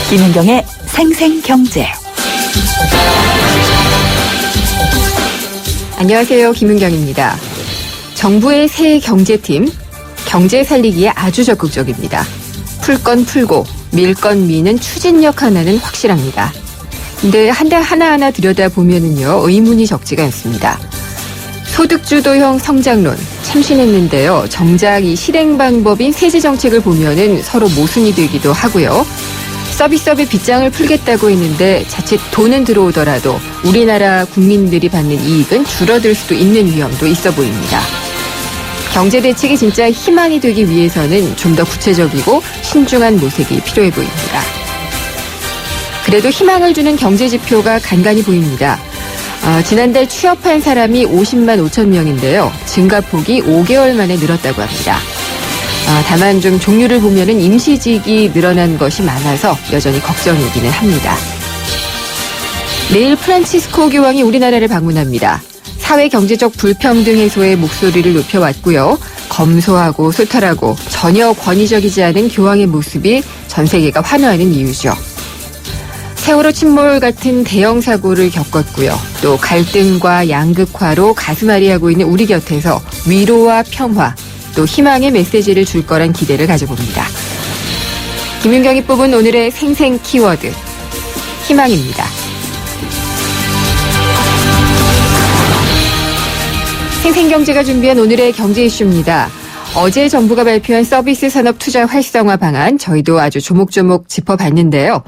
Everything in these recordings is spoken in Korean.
김은경의 생생경제. 안녕하세요. 김은경입니다. 정부의 새 경제팀, 경제 살리기에 아주 적극적입니다. 풀 건 풀고 밀 건 미는 추진력 하나는 확실합니다. 근데 한 달 하나하나 들여다보면은요, 의문이 적지가 않습니다. 소득주도형 성장론 참신했는데요. 정작 이 실행 방법인 세제 정책을 보면은 서로 모순이 되기도 하고요. 서비스업의 빗장을 풀겠다고 했는데 자칫 돈은 들어오더라도 우리나라 국민들이 받는 이익은 줄어들 수도 있는 위험도 있어 보입니다. 경제 대책이 진짜 희망이 되기 위해서는 좀 더 구체적이고 신중한 모색이 필요해 보입니다. 그래도 희망을 주는 경제 지표가 간간히 보입니다. 지난달 취업한 사람이 50만 5천 명인데요. 증가폭이 5개월 만에 늘었다고 합니다. 다만 좀 종류를 보면은 임시직이 늘어난 것이 많아서 여전히 걱정이기는 합니다. 내일 프란치스코 교황이 우리나라를 방문합니다. 사회 경제적 불평등 해소에 목소리를 높여왔고요. 검소하고 소탈하고 전혀 권위적이지 않은 교황의 모습이 전 세계가 환호하는 이유죠. 세월호 침몰 같은 대형 사고를 겪었고요. 또 갈등과 양극화로 가슴앓이하고 있는 우리 곁에서 위로와 평화, 또 희망의 메시지를 줄 거란 기대를 가져봅니다. 김윤경이 뽑은 오늘의 생생 키워드, 희망입니다. 생생경제가 준비한 오늘의 경제 이슈입니다. 어제 정부가 발표한 서비스 산업 투자 활성화 방안 저희도 아주 조목조목 짚어봤는데요.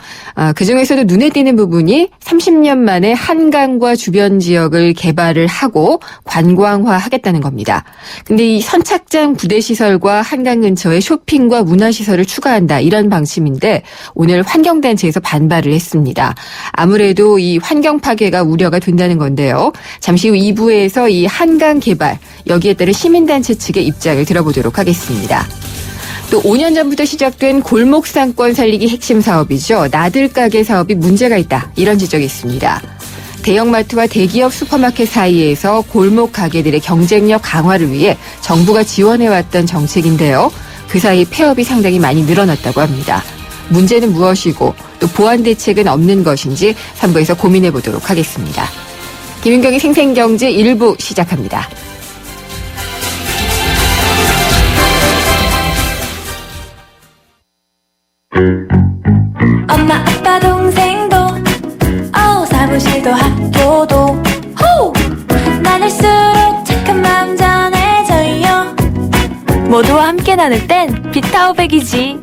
그중에서도 눈에 띄는 부분이 30년 만에 한강과 주변 지역을 개발을 하고 관광화하겠다는 겁니다. 근데 이 선착장 부대시설과 한강 근처에 쇼핑과 문화시설을 추가한다, 이런 방침인데 오늘 환경단체에서 반발을 했습니다. 아무래도 이 환경 파괴가 우려가 된다는 건데요. 잠시 후 2부에서 이 한강 개발, 여기에 따른 시민단체 측의 입장을 들어보도록 하겠습니다. 또 5년 전부터 시작된 골목 상권 살리기 핵심 사업이죠. 나들 가게 사업이 문제가 있다, 이런 지적이 있습니다. 대형마트와 대기업 슈퍼마켓 사이에서 골목 가게들의 경쟁력 강화를 위해 정부가 지원해왔던 정책인데요. 그 사이 폐업이 상당히 많이 늘어났다고 합니다. 문제는 무엇이고 또 보완 대책은 없는 것인지 3부에서 고민해보도록 하겠습니다. 김윤경의 생생경제 1부 시작합니다. 엄마 아빠 동생도 사무실도 학교도 호! 많을수록 착한 마음 전해져요. 모두와 함께 나눌 땐 비타오백이지.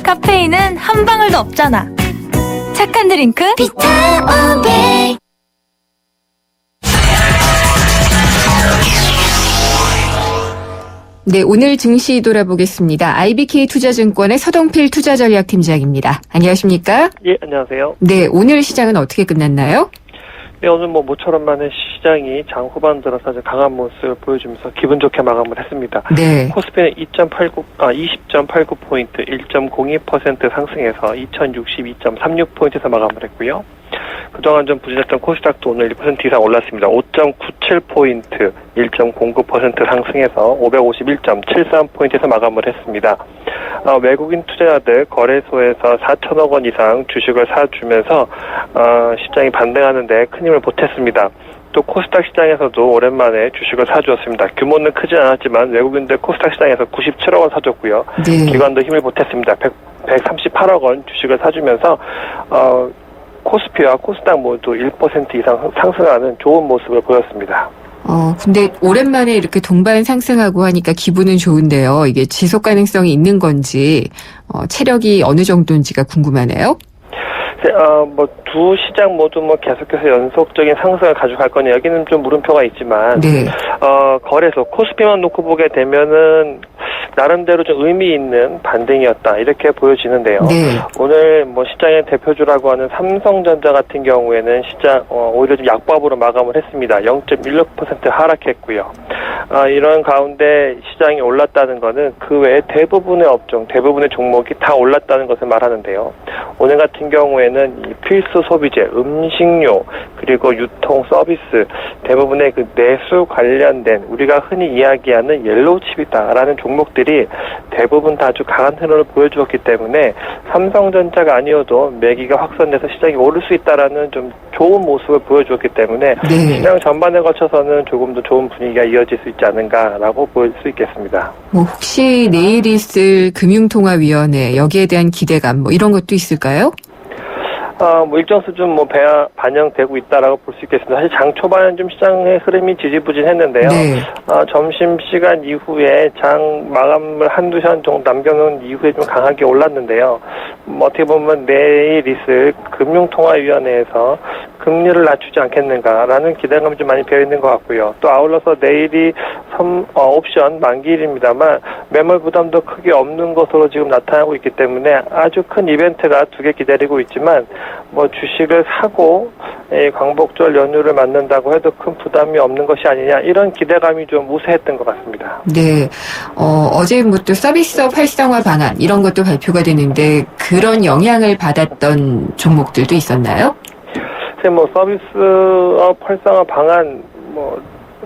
카페인은 한 방울도 없잖아. 착한 드링크 비타오백. 네, 오늘 증시 돌아보겠습니다. IBK 투자증권의 서동필 투자전략팀장입니다. 안녕하십니까? 예, 안녕하세요. 네, 오늘 시장은 어떻게 끝났나요? 네, 오늘 모처럼 만에 시장이 장 후반 들어서 아주 강한 모습을 보여주면서 기분 좋게 마감을 했습니다. 네. 코스피는 20.89포인트, 1.02% 상승해서 2062.36포인트에서 마감을 했고요. 그동안 좀 부진했던 코스닥도 오늘 1% 이상 올랐습니다. 5.97포인트, 1.09% 상승해서 551.73포인트에서 마감을 했습니다. 외국인 투자자들 거래소에서 4천억 원 이상 주식을 사주면서 시장이 반등하는데 큰 힘을 보탰습니다. 또 코스닥 시장에서도 오랜만에 주식을 사주었습니다. 규모는 크지 않았지만 외국인들 코스닥 시장에서 97억 원 사줬고요. 네. 기관도 힘을 보탰습니다. 138억 원 주식을 사주면서 코스피와 코스닥 모두 1% 이상 상승하는 좋은 모습을 보였습니다. 근데 오랜만에 이렇게 동반 상승하고 하니까 기분은 좋은데요. 이게 지속 가능성이 있는 건지, 체력이 어느 정도인지가 궁금하네요. 두 시장 모두 계속해서 연속적인 상승을 가져갈 거냐, 여기는 좀 물음표가 있지만, 네. 거래소, 코스피만 놓고 보게 되면은, 나름대로 좀 의미 있는 반등이었다, 이렇게 보여지는데요. 네. 오늘 시장의 대표주라고 하는 삼성전자 같은 경우에는 시장, 오히려 좀 약보합으로 마감을 했습니다. 0.16% 하락했고요. 이런 가운데 시장이 올랐다는 것은 그 외에 대부분의 업종, 대부분의 종목이 다 올랐다는 것을 말하는데요. 오늘 같은 경우에는 이 필수 소비재, 음식료, 그리고 유통 서비스, 대부분의 그 내수 관련된 우리가 흔히 이야기하는 옐로우 칩이다라는 종목들이 대부분 다 아주 강한 흐름을 보여주었기 때문에 삼성전자가 아니어도 매기가 확산돼서 시장이 오를 수 있다라는 좀 좋은 모습을 보여주었기 때문에 네. 시장 전반에 거쳐서는 조금 더 좋은 분위기가 이어질 수 있지 않은가라고 볼 수 있겠습니다. 뭐 혹시 내일 있을 금융통화위원회 여기에 대한 기대감 뭐 이런 것도 있을까요? 뭐 일정 수준 반영되고 있다라고 볼 수 있겠습니다. 사실 장 초반엔 좀 시장의 흐름이 지지부진했는데요. 네. 점심 시간 이후에 장 마감을 한두 시간 정도 남겨놓은 이후에 좀 강하게 올랐는데요. 어떻게 보면 내일 있을 금융통화위원회에서 금리를 낮추지 않겠는가라는 기대감이 좀 많이 배어있는 것 같고요. 또 아울러서 내일이 옵션 만기일입니다만 매몰 부담도 크게 없는 것으로 지금 나타나고 있기 때문에 아주 큰 이벤트가 두 개 기다리고 있지만 뭐 주식을 사고 광복절 연휴를 맞는다고 해도 큰 부담이 없는 것이 아니냐 이런 기대감이 좀 우세했던 것 같습니다. 네. 어제 뭐 또 서비스업 활성화 방안 이런 것도 발표가 되는데 그런 영향을 받았던 종목들도 있었나요? 뭐 서비스업 활성화 방안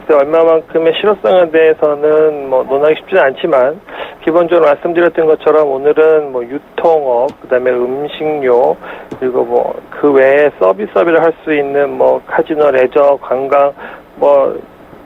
얼마만큼의 실효성에 대해서는 뭐 논하기 쉽지는 않지만 기본적으로 말씀드렸던 것처럼 오늘은 뭐 유통업, 그다음에 음식료, 그리고 뭐 그 외에 서비스업을 할 수 있는 뭐 카지노, 레저, 관광, 뭐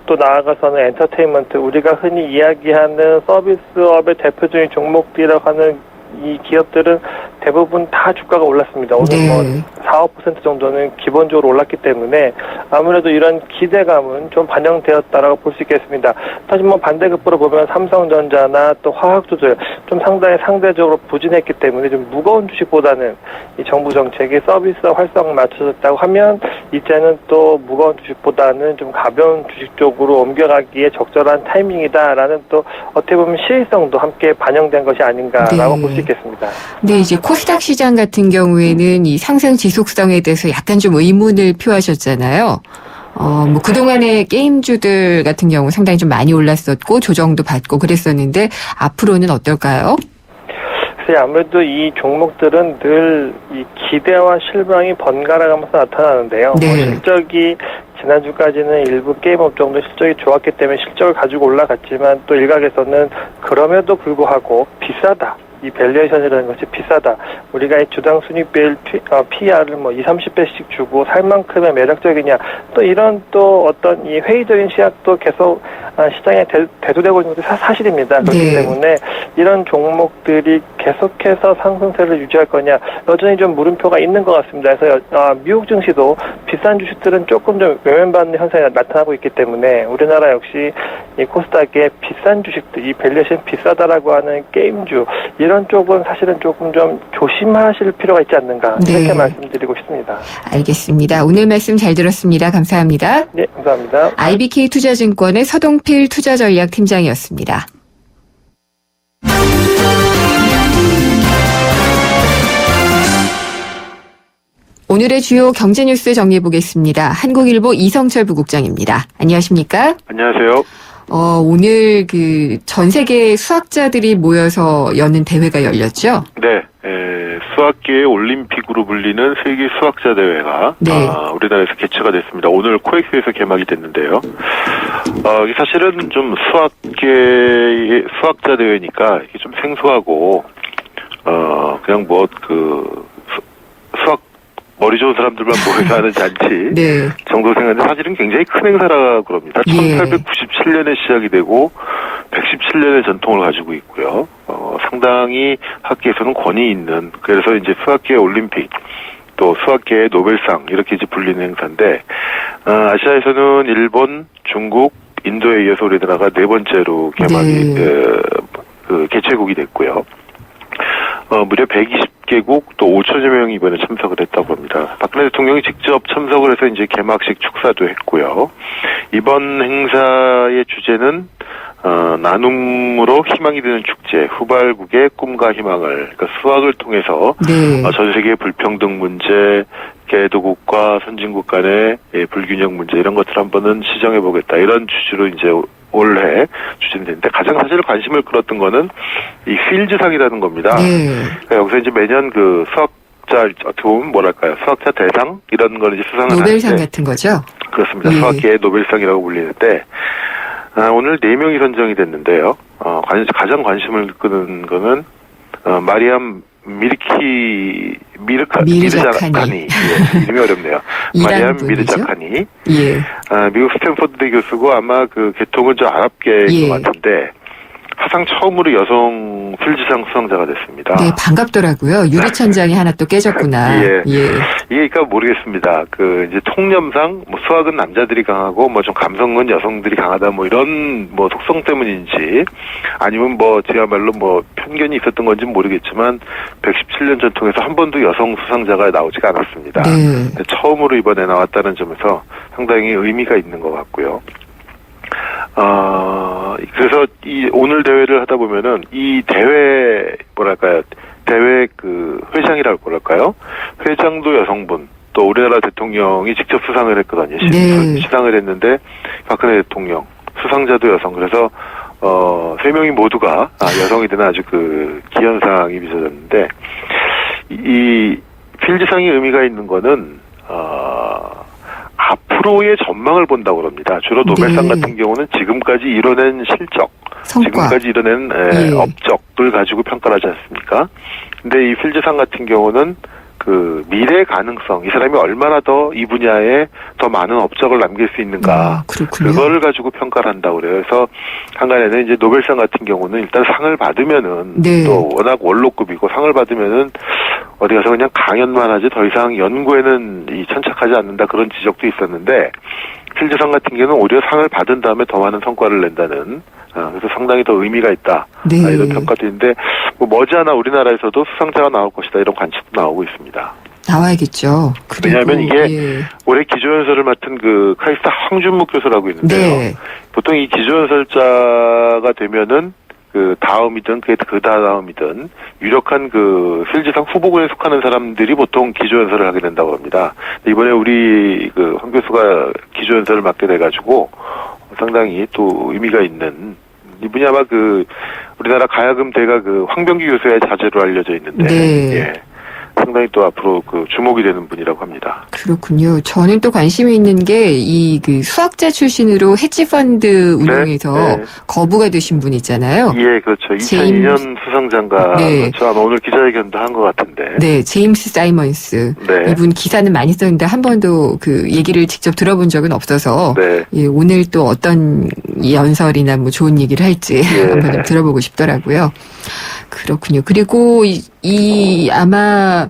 또 나아가서는 엔터테인먼트, 우리가 흔히 이야기하는 서비스업의 대표적인 종목들이라고 하는 이 기업들은 대부분 다 주가가 올랐습니다. 오늘 네. 뭐 4, 5% 정도는 기본적으로 올랐기 때문에 아무래도 이런 기대감은 좀 반영되었다라고 볼 수 있겠습니다. 사실 뭐 반대급부로 보면 삼성전자나 또 화학주들 좀 상당히 상대적으로 부진했기 때문에 좀 무거운 주식보다는 이 정부 정책이 서비스 활성화에 맞춰졌다고 하면 이제는 또 무거운 주식보다는 좀 가벼운 주식 쪽으로 옮겨가기에 적절한 타이밍이다라는 또 어떻게 보면 시의성도 함께 반영된 것이 아닌가라고 네. 볼 수 있겠습니다. 네, 이제 코스닥 시장 같은 경우에는 이 상승 지속성에 대해서 약간 좀 의문을 표하셨잖아요. 뭐 그동안의 게임주들 같은 경우 상당히 좀 많이 올랐었고 조정도 받고 그랬었는데 앞으로는 어떨까요? 글쎄 아무래도 이 종목들은 늘 이 기대와 실망이 번갈아가면서 나타나는데요. 네. 실적이 지난주까지는 일부 게임 업종도 실적이 좋았기 때문에 실적을 가지고 올라갔지만 또 일각에서는 그럼에도 불구하고 비싸다. 이 밸류에이션이라는 것이 비싸다. 우리가 이 주당 순이익 PR을 뭐 20, 30배씩 주고 살 만큼의 매력적이냐. 또 이런 또 어떤 이 회의적인 시각도 계속 시장에 대두되고 있는 것이 사실입니다. 그렇기 네. 때문에 이런 종목들이 계속해서 상승세를 유지할 거냐. 여전히 좀 물음표가 있는 것 같습니다. 그래서 미국 증시도 비싼 주식들은 조금 좀 외면받는 현상이 나타나고 있기 때문에 우리나라 역시 이 코스닥의 비싼 주식들, 이 밸류에이션 비싸다라고 하는 게임주 이런 쪽은 사실은 조금 좀 조심하실 필요가 있지 않는가 이렇게 네. 말씀드리고 싶습니다. 알겠습니다. 오늘 말씀 잘 들었습니다. 감사합니다. 네, 감사합니다. IBK 투자증권의 서동필 투자전략팀장이었습니다. 오늘의 주요 경제 뉴스 정리해 보겠습니다. 한국일보 이성철 부국장입니다. 안녕하십니까? 안녕하세요. 오늘 전 세계 수학자들이 모여서 여는 대회가 열렸죠? 네, 수학계의 올림픽으로 불리는 세계 수학자 대회가 네. 우리나라에서 개최가 됐습니다. 오늘 코엑스에서 개막이 됐는데요. 이게 사실은 좀 수학계의 수학자 대회니까 이게 좀 생소하고 그냥 수학 머리 좋은 사람들만 모여서 하는 잔치 네. 정도 생각하는데 사실은 굉장히 큰 행사라 그럽니다. 예. 1897년에 시작이 되고 117년의 전통을 가지고 있고요. 상당히 학계에서는 권위 있는, 그래서 이제 수학계 올림픽 또 수학계의 노벨상 이렇게 이제 불리는 행사인데 아시아에서는 일본, 중국, 인도에 이어서 우리나라가 네 번째로 개막이 개최국이 됐고요. 무려 120개국 또 5천여 명이 이번에 참석을 했다고 합니다. 박근혜 대통령이 직접 참석을 해서 이제 개막식 축사도 했고요. 이번 행사의 주제는 나눔으로 희망이 되는 축제, 후발국의 꿈과 희망을, 그러니까 수학을 통해서 네. 전 세계의 불평등 문제, 개도국과 선진국 간의 불균형 문제 이런 것들을 한번은 시정해보겠다, 이런 취지로 이제 올해 추진되는데 가장 사실 관심을 끌었던 거는 이 필즈상이라는 겁니다. 네. 그러니까 여기서 이제 매년 그 수학자 어떻게 보면 뭐랄까요? 수학자 대상 이런 걸 이제 수상을 노벨상 하는데 같은 거죠? 그렇습니다. 예. 수학계의 노벨상이라고 불리는데 오늘 4명이 선정이 됐는데요. 가장 관심을 끄는 거는 마리암 미르자카니. 예, 이름이 어렵네요. 마리암 분이죠? 미르자카니. 예. 미국 스탠포드대 교수고 아마 그 계통은 저 아랍계인 예. 것 같은데 사상 처음으로 여성 필즈상 수상자가 됐습니다. 네, 반갑더라고요. 유리천장이 하나 또 깨졌구나. 예. 예. 이게 그러니까 모르겠습니다. 그 이제 통념상 뭐 수학은 남자들이 강하고 뭐 좀 감성은 여성들이 강하다 뭐 이런 뭐 속성 때문인지 아니면 뭐 저야말로 뭐 편견이 있었던 건지는 모르겠지만 117년 전통에서 한 번도 여성 수상자가 나오지가 않았습니다. 네. 처음으로 이번에 나왔다는 점에서 상당히 의미가 있는 것 같고요. 그래서 이 오늘 대회를 하다 보면은 이 대회 뭐랄까요? 대회 그 회장이라고 그럴까요? 회장도 여성분, 또 우리나라 대통령이 직접 수상을 했거든요. 네. 시상을 했는데 박근혜 대통령, 수상자도 여성. 그래서 3명이 모두가 여성이 되는 아주 그 기현상이 빚어졌는데 이 필즈상의 의미가 있는 거는 앞으로의 전망을 본다고 합니다. 주로 노벨상 네. 같은 경우는 지금까지 이뤄낸 실적, 성과. 지금까지 이뤄낸 예. 업적을 가지고 평가를 하지 않습니까? 근데 이 필즈상 같은 경우는 그 미래 가능성, 이 사람이 얼마나 더 이 분야에 더 많은 업적을 남길 수 있는가, 그렇군요. 그거를 가지고 평가를 한다고 그래요. 그래서 한간에는 이제 노벨상 같은 경우는 일단 상을 받으면은 네. 또 워낙 원로급이고 상을 받으면은 어디 가서 그냥 강연만 하지 더 이상 연구에는 천착하지 않는다 그런 지적도 있었는데 필즈상 같은 경우는 오히려 상을 받은 다음에 더 많은 성과를 낸다는 그래서 상당히 더 의미가 있다. 네. 이런 평가도 있는데 뭐 머지않아 우리나라에서도 수상자가 나올 것이다 이런 관측도 나오고 있습니다. 나와야겠죠. 그리고, 왜냐하면 이게 예. 올해 기조연설을 맡은 그 카이스트 황준묵 교수라고 있는데요. 네. 보통 이 기조연설자가 되면은 그 다음이든 그 다음이든 유력한 그 필즈상 후보군에 속하는 사람들이 보통 기조연설을 하게 된다고 합니다. 이번에 우리 그 황 교수가 기조연설을 맡게 돼가지고 상당히 또 의미가 있는 이분이 아마 그 우리나라 가야금 대가 그 황병기 교수의 자제로 알려져 있는데 네. 예. 상당히 또 앞으로 그 주목이 되는 분이라고 합니다. 그렇군요. 저는 또 관심이 있는 게 이 그 수학자 출신으로 헤지펀드 운용에서 네. 거부가 되신 분 있잖아요. 예, 그렇죠. 2002년 수상자인가 네. 그렇죠. 아마 오늘 기자회견도 한 것 같은데. 네, 제임스 사이먼스. 네. 이분 기사는 많이 썼는데 한 번도 그 얘기를 직접 들어본 적은 없어서 네. 예, 오늘 또 어떤 연설이나 뭐 좋은 얘기를 할지 예. 한번 좀 들어보고 싶더라고요. 그렇군요. 그리고 이 아마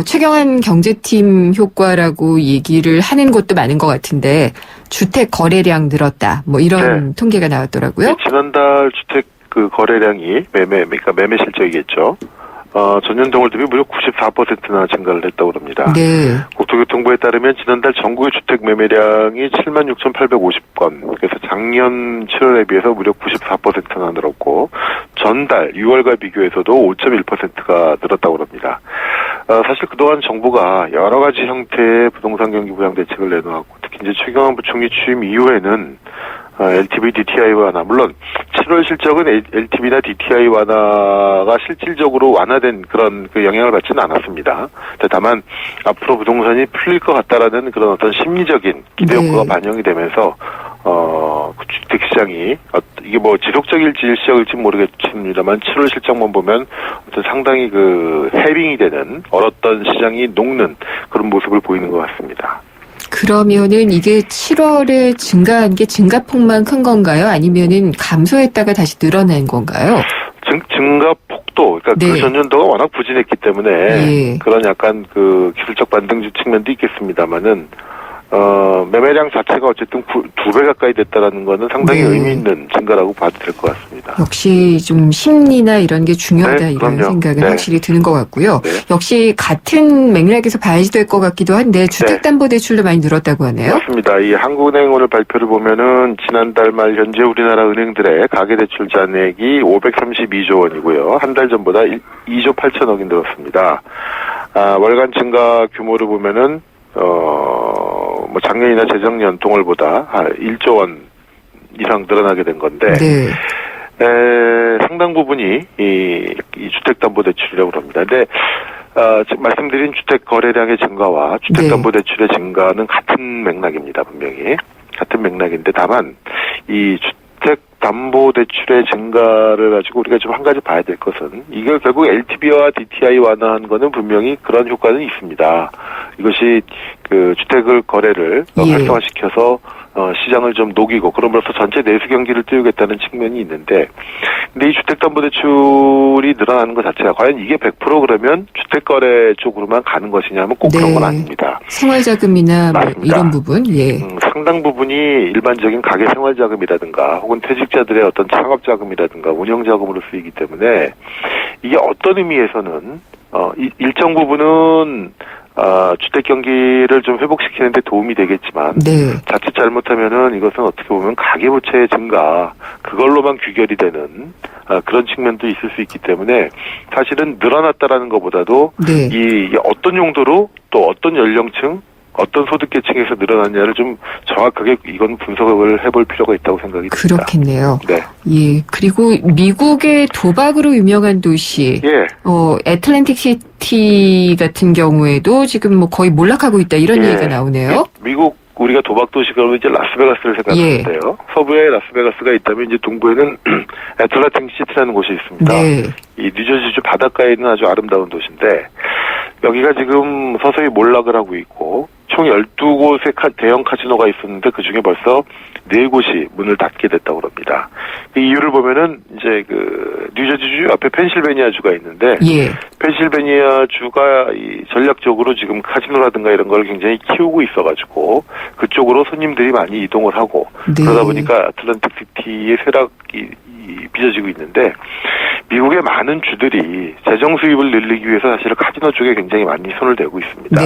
최경환 경제팀 효과라고 얘기를 하는 곳도 많은 것 같은데 주택 거래량 늘었다. 뭐 이런 네. 통계가 나왔더라고요. 지난달 주택 그 거래량이 그러니까 매매 실적이겠죠. 전년 동월 대비 무려 94%나 증가를 했다고 합니다. 네. 국토교통부에 따르면 지난달 전국의 주택 매매량이 76,850건. 그래서 작년 7월에 비해서 무려 94%나 늘었고 전달 6월과 비교해서도 5.1%가 늘었다고 합니다. 사실 그동안 정부가 여러 가지 형태의 부동산 경기 부양 대책을 내놓았고 특히 이제 최경환 부총리 취임 이후에는 LTV DTI 완화 물론 7월 실적은 LTV나 DTI 완화가 실질적으로 완화된 그런 그 영향을 받지는 않았습니다. 다만 앞으로 부동산이 풀릴 것 같다라는 그런 어떤 심리적인 기대 효과가 네. 반영이 되면서 주택 시장이 이게 뭐 지속적일지 일시적일지 모르겠습니다만 7월 실적만 보면 어떤 상당히 그 해빙이 되는 얼었던 시장이 녹는 그런 모습을 보이는 것 같습니다. 그러면은 이게 7월에 증가한 게 증가폭만 큰 건가요? 아니면은 감소했다가 다시 늘어난 건가요? 증가 폭도, 그러니까 네. 그 전년도가 워낙 부진했기 때문에 예. 그런 약간 그 기술적 반등 측면도 있겠습니다만은 매매량 자체가 어쨌든 2배 가까이 됐다라는 거는 상당히 네. 의미 있는 증가라고 봐도 될 것 같습니다. 역시 좀 심리나 이런 게 중요하다 네, 이런 그럼요. 생각은 네. 확실히 드는 것 같고요. 네. 역시 같은 맥락에서 봐야지 될 것 같기도 한데 주택담보대출도 많이 늘었다고 하네요. 맞습니다. 이 한국은행 오늘 발표를 보면은 지난달 말 현재 우리나라 은행들의 가계대출 잔액이 532조 원이고요. 한 달 전보다 2조 8천억이 늘었습니다. 월간 증가 규모를 보면은 뭐 작년이나 재작년 동월보다 1조 원 이상 늘어나게 된 건데 네. 상당 부분이 이 주택담보대출이라고 합니다. 근데 지금 말씀드린 주택 거래량의 증가와 주택담보대출의 증가는 같은 맥락입니다. 분명히 같은 맥락인데 다만 이 주택담보대출의 증가를 가지고 우리가 좀 한 가지 봐야 될 것은 이게 결국 LTV와 DTI 완화한 거는 분명히 그런 효과는 있습니다. 이것이 그 주택을 거래를 활성화시켜서 시장을 좀 녹이고 그럼으로써 전체 내수 경기를 띄우겠다는 측면이 있는데 근데 이 주택담보대출이 늘어나는 것 자체가 과연 이게 100% 그러면 주택거래 쪽으로만 가는 것이냐면 꼭 그런 건 아닙니다. 생활자금이나 뭐 이런 부분, 예. 상당 부분이 일반적인 가계 생활자금이라든가 혹은 퇴직자들의 어떤 창업자금이라든가 운영자금으로 쓰이기 때문에 이게 어떤 의미에서는 일정 부분은 주택 경기를 좀 회복시키는데 도움이 되겠지만 자칫 잘못하면은 이것은 어떻게 보면 가계부채의 증가 그걸로만 귀결이 되는 그런 측면도 있을 수 있기 때문에 사실은 늘어났다라는 것보다도 이 어떤 용도로 또 어떤 연령층 어떤 소득계층에서 늘어났냐를 좀 정확하게 이건 분석을 해볼 필요가 있다고 생각이 듭니다. 그렇겠네요. 네. 예. 그리고 미국의 도박으로 유명한 도시, 애틀랜틱 시티 같은 경우에도 지금 뭐 거의 몰락하고 있다 이런 얘기가 나오네요. 미국 우리가 도박 도시 그러면 이제 라스베가스를 생각하는데요. 서부에 라스베가스가 있다면 이제 동부에는 애틀랜틱 시티라는 곳이 있습니다. 이 뉴저지주 바닷가에 있는 아주 아름다운 도시인데 여기가 지금 서서히 몰락을 하고 있고 총 12곳의 대형 카지노가 있었는데 그중에 벌써 4곳이 문을 닫게 됐다고 합니다. 그 이유를 보면은 이제 그 뉴저지주 옆에 펜실베니아주가 있는데 펜실베니아주가 이 전략적으로 지금 카지노라든가 이런 걸 굉장히 키우고 있어가지고 그쪽으로 손님들이 많이 이동을 하고 그러다 보니까 애틀랜틱 시티의 쇠락이 빚어지고 있는데 미국의 많은 주들이 재정 수입을 늘리기 위해서 사실 카지노 쪽에 굉장히 많이 손을 대고 있습니다.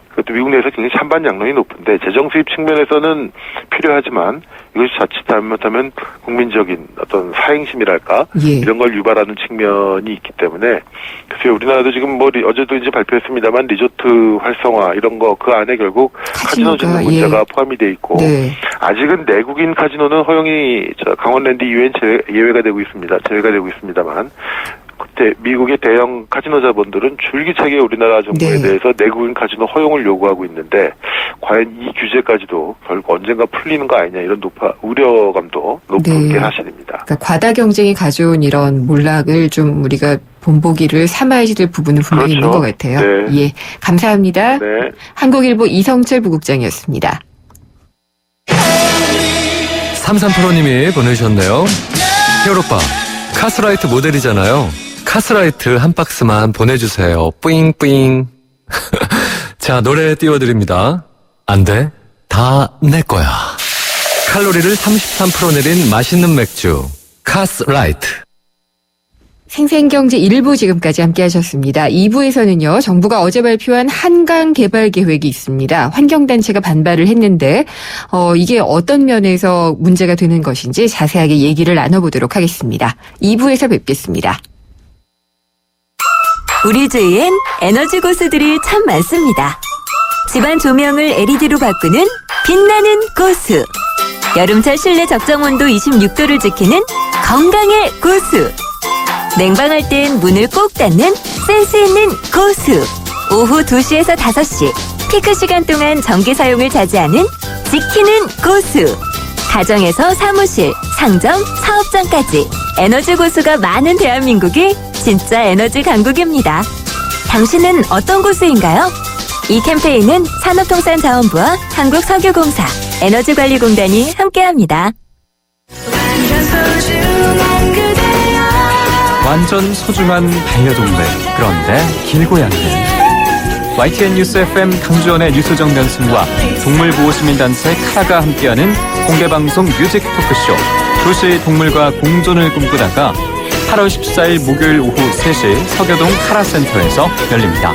그것도 미국 내에서 굉장히 찬반양론이 높은데 재정 수입 측면에서는 필요하지만 이것이 자칫 잘못하면 국민적인 어떤 사행심이랄까 이런 걸 유발하는 측면이 있기 때문에 글쎄요 우리나라도 지금 뭐 어제도 이제 발표했습니다만 리조트 활성화 이런 거 그 안에 결국 카지노 짓는 문제가 포함이 돼 있고 아직은 내국인 카지노는 허용이 강원랜드 이외엔 예외가 되고 있습니다. 제외가 되고 있습니다만 미국의 대형 카지노 자본들은 줄기차게 우리나라 정부에 대해서 내국인 카지노 허용을 요구하고 있는데 과연 이 규제까지도 결국 언젠가 풀리는 거 아니냐 이런 우려감도 높은 게 사실입니다. 그러니까 과다 경쟁이 가져온 이런 몰락을 좀 우리가 본보기를 삼아야지 될 부분은 분명히 있는 것 같아요. 예, 감사합니다. 한국일보 이성철 부국장이었습니다. 3385님이 보내주셨네요. 히어로빠 카스라이트 모델이잖아요. 카스라이트 한 박스만 보내주세요. 뿌잉뿌잉. 자, 노래 띄워드립니다. 안 돼. 다 내 거야. 칼로리를 33% 내린 맛있는 맥주. 카스라이트. 생생경제 1부 지금까지 함께 하셨습니다. 2부에서는요. 정부가 어제 발표한 한강 개발 계획이 있습니다. 환경단체가 반발을 했는데 이게 어떤 면에서 문제가 되는 것인지 자세하게 얘기를 나눠보도록 하겠습니다. 2부에서 뵙겠습니다. 우리 주위엔 에너지 고수들이 참 많습니다. 집안 조명을 LED로 바꾸는 빛나는 고수. 여름철 실내 적정 온도 26도를 지키는 건강의 고수. 냉방할 땐 문을 꼭 닫는 센스 있는 고수. 오후 2시에서 5시 피크 시간 동안 전기 사용을 자제하는 지키는 고수. 가정에서 사무실, 상점, 사업장까지 에너지 고수가 많은 대한민국이 진짜 에너지 강국입니다. 당신은 어떤 고수인가요? 이 캠페인은 산업통상자원부와 한국석유공사, 에너지관리공단이 함께합니다. 완전 소중한 반려동물, 그런데 길고 얇은 YTN 뉴스 FM 강주원의 뉴스정면승과 동물보호시민단체 카라가 함께하는 공개방송 뮤직 토크쇼 도시 동물과 공존을 꿈꾸다가 8월 14일 목요일 오후 3시 서교동 카라센터에서 열립니다.